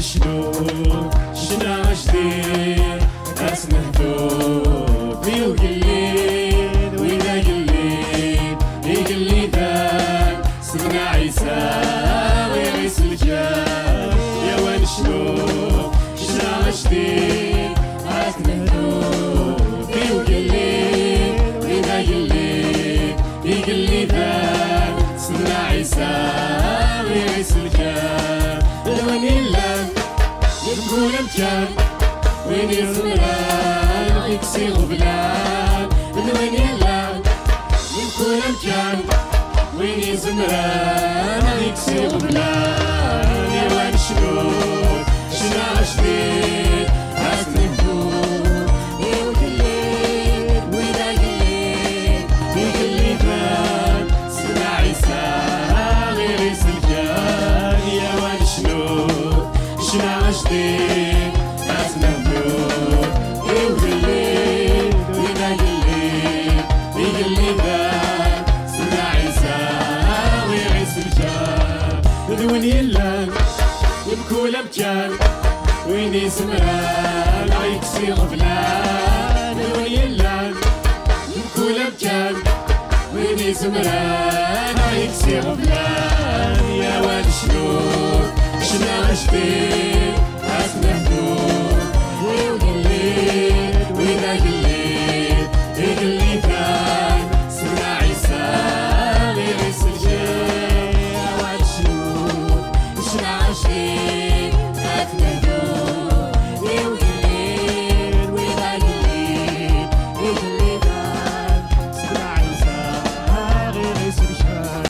شنو شنا جديد ناس مهدوب وقليل وإذا قليل يقلي ذاك سيدنا عيسى ويعيس الجاه يا وين شنو شنا جديد ناس مهدوب وقليل وإذا قليل يقلي ذاك سيدنا عيسى ويعيس الجاه الوين يلان يبقوا مكان وين يزمران يكسي غبلان الوين يلان يبقوا مكان وين يزمران يكسي غبلان يا وين شنو شنا جديد عاد نهدوب يقلي وإذا قلي يقلي بان سيدنا عيسى غير يسلكان يا وين شنو شنا جديد عاد نهدوب يقلي وإذا قلي يقلي بان سيدنا عيسى غير يسلكان الوين يلان يبكوا لمكان وين يسمران عيكسي غفلان الوين يلان يبكوا لمكان وين يسمران عيكسي غفلان يا وين شنو شنا جديد